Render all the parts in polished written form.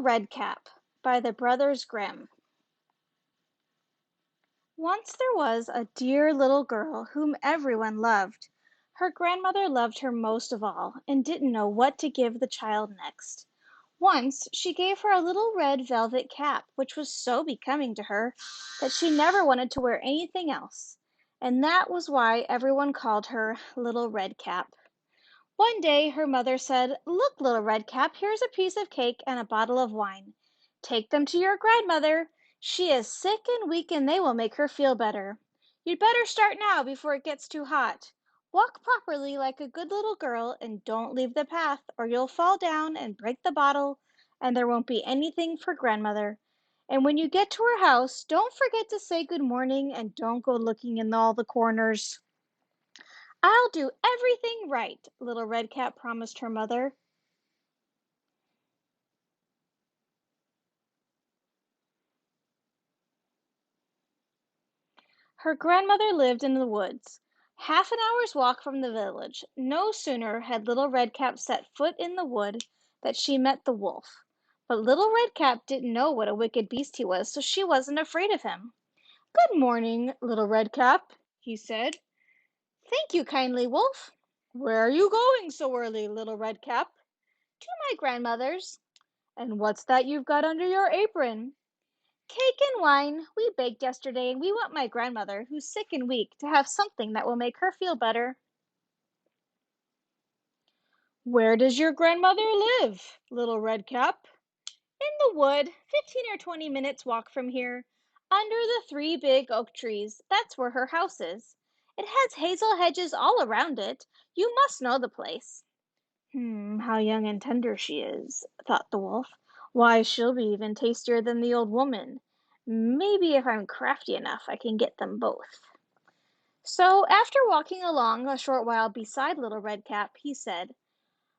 Red Cap by the Brothers Grimm. Once there was a dear little girl whom everyone loved. Her grandmother loved her most of all and didn't know what to give the child next. Once she gave her a little red velvet cap, which was so becoming to her that she never wanted to wear anything else. And that was why everyone called her Little Red Cap. One day her mother said, "Look, Little Red Cap, here's a piece of cake and a bottle of wine. Take them to your grandmother. She is sick and weak and they will make her feel better. You'd better start now before it gets too hot. Walk properly like a good little girl and don't leave the path or you'll fall down and break the bottle and there won't be anything for grandmother. And when you get to her house, don't forget to say good morning and don't go looking in all the corners." "I'll do everything right," Little Red Cap promised her mother. Her grandmother lived in the woods, half an hour's walk from the village. No sooner had Little Red Cap set foot in the wood that she met the wolf. But Little Red Cap didn't know what a wicked beast he was, so she wasn't afraid of him. "Good morning, Little Red Cap," he said. "Thank you kindly, Wolf." "Where are you going so early, Little Red Cap?" "To my grandmother's." "And what's that you've got under your apron?" "Cake and wine. We baked yesterday, and we want my grandmother, who's sick and weak, to have something that will make her feel better." "Where does your grandmother live, Little Red Cap?" "In the wood, 15 or 20 minutes walk from here. Under the three big oak trees. That's where her house is. It has hazel hedges all around it. You must know the place." How young and tender she is," thought the wolf. "Why, she'll be even tastier than the old woman. Maybe if I'm crafty enough, I can get them both." So, after walking along a short while beside Little Red Cap, he said,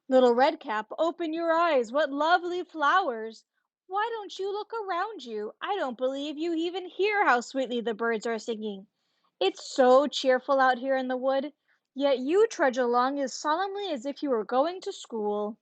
"Little Red Cap, open your eyes. What lovely flowers! Why don't you look around you? I don't believe you even hear how sweetly the birds are singing. It's so cheerful out here in the wood, yet you trudge along as solemnly as if you were going to school."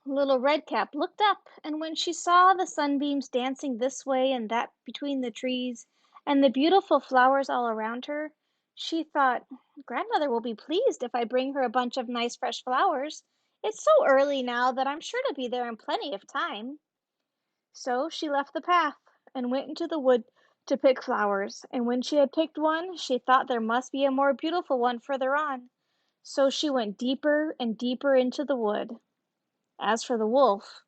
Little Redcap looked up, and when she saw the sunbeams dancing this way and that between the trees, and the beautiful flowers all around her, she thought, "Grandmother will be pleased if I bring her a bunch of nice fresh flowers. It's so early now that I'm sure to be there in plenty of time." So she left the path and went into the wood to pick flowers, and when she had picked one, she thought there must be a more beautiful one further on. So she went deeper and deeper into the wood. As for the wolf,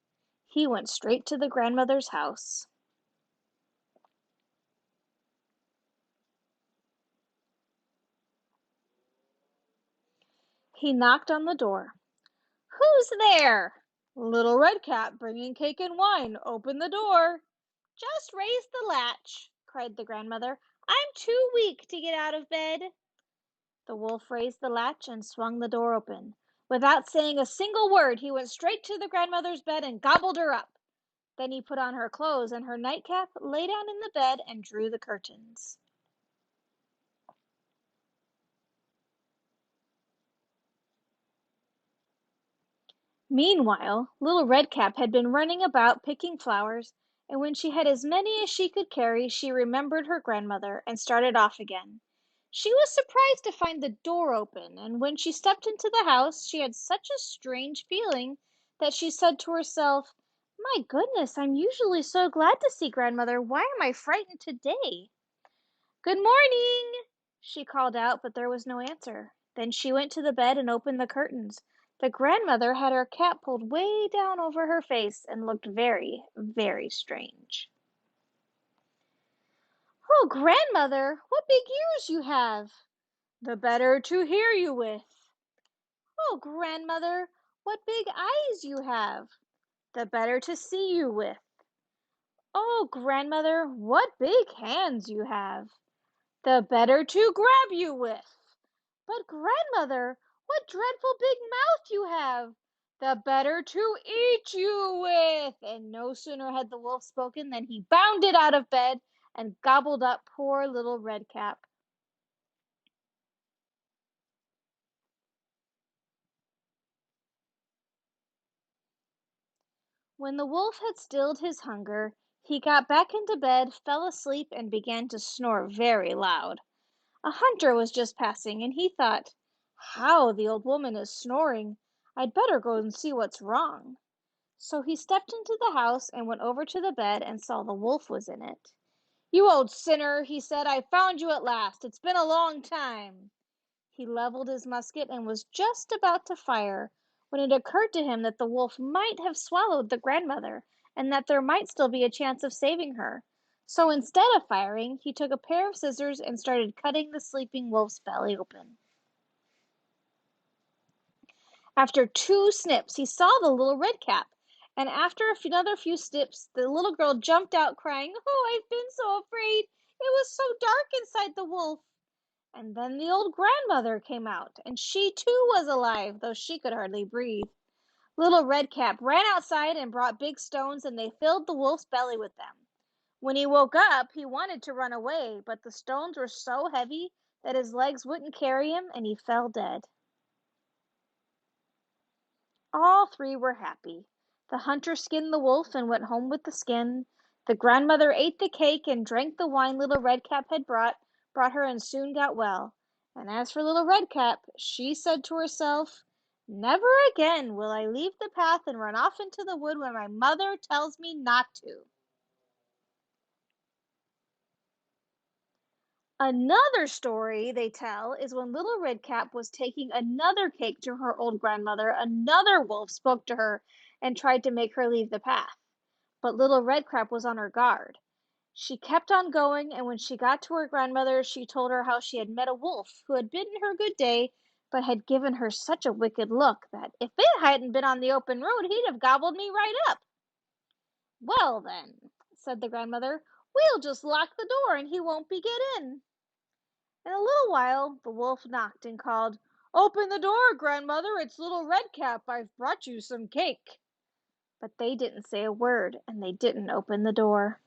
he went straight to the grandmother's house. He knocked on the door. "Who's there?" "Little Redcap, bringing cake and wine. Open the door." "Just raise the latch," cried the grandmother. "I'm too weak to get out of bed." The wolf raised the latch and swung the door open. Without saying a single word, he went straight to the grandmother's bed and gobbled her up. Then he put on her clothes and her nightcap, lay down in the bed, and drew the curtains. Meanwhile, Little Redcap had been running about picking flowers, and when she had as many as she could carry, she remembered her grandmother and started off again. She was surprised to find the door open, and when she stepped into the house, she had such a strange feeling that she said to herself, "My goodness, I'm usually so glad to see grandmother. Why am I frightened today?" "Good morning!" she called out, but there was no answer. Then she went to the bed and opened the curtains. The grandmother had her cap pulled way down over her face and looked very, very strange. "Oh, grandmother, what big ears you have!" "The better to hear you with." "Oh, grandmother, what big eyes you have!" "The better to see you with." "Oh, grandmother, what big hands you have!" "The better to grab you with." "But, grandmother, what dreadful big mouth you have!" "The better to eat you with." And no sooner had the wolf spoken than he bounded out of bed and gobbled up poor little Redcap. When the wolf had stilled his hunger, he got back into bed, fell asleep, and began to snore very loud. A hunter was just passing, and he thought, "How the old woman is snoring! I'd better go and see what's wrong." So he stepped into the house and went over to the bed and saw the wolf was in it. "You old sinner," he said, "I found you at last. It's been a long time." He leveled his musket and was just about to fire when it occurred to him that the wolf might have swallowed the grandmother and that there might still be a chance of saving her. So instead of firing, he took a pair of scissors and started cutting the sleeping wolf's belly open. After 2 snips, he saw the little red cap, and after another few snips, the little girl jumped out crying, "Oh, I've been so afraid! It was so dark inside the wolf." And then the old grandmother came out, and she too was alive, though she could hardly breathe. Little Redcap ran outside and brought big stones, and they filled the wolf's belly with them. When he woke up, he wanted to run away, but the stones were so heavy that his legs wouldn't carry him, and he fell dead. All three were happy. The hunter skinned the wolf and went home with the skin. The grandmother ate the cake and drank the wine little Redcap had brought her and soon got well. And as for little Redcap, she said to herself, "Never again will I leave the path and run off into the wood when my mother tells me not to." Another story they tell is when little Redcap was taking another cake to her old grandmother, another wolf spoke to her and tried to make her leave the path. But little Redcap was on her guard. She kept on going, and when she got to her grandmother, she told her how she had met a wolf who had bidden her good day, but had given her such a wicked look that if it hadn't been on the open road, he'd have gobbled me right up. "Well, then," said the grandmother, "we'll just lock the door and he won't be get in." In a little while the wolf knocked and called, "Open the door, grandmother, it's little Redcap. I've brought you some cake." But they didn't say a word, and they didn't open the door.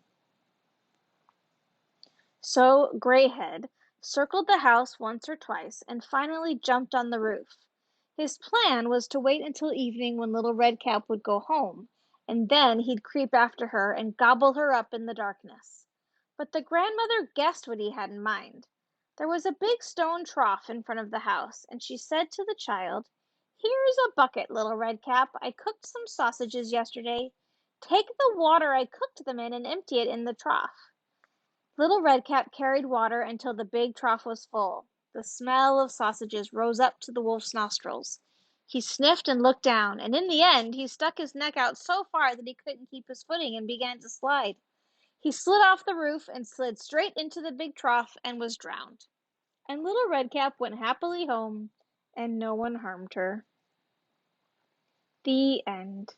So Greyhead circled the house once or twice and finally jumped on the roof. His plan was to wait until evening when little Redcap would go home, and then he'd creep after her and gobble her up in the darkness. But the grandmother guessed what he had in mind. There was a big stone trough in front of the house, and she said to the child, "Here's a bucket, little Redcap. I cooked some sausages yesterday. Take the water I cooked them in and empty it in the trough." Little Redcap carried water until the big trough was full. The smell of sausages rose up to the wolf's nostrils. He sniffed and looked down, and in the end he stuck his neck out so far that he couldn't keep his footing and began to slide. He slid off the roof and slid straight into the big trough and was drowned. And little Redcap went happily home, and no one harmed her. The end.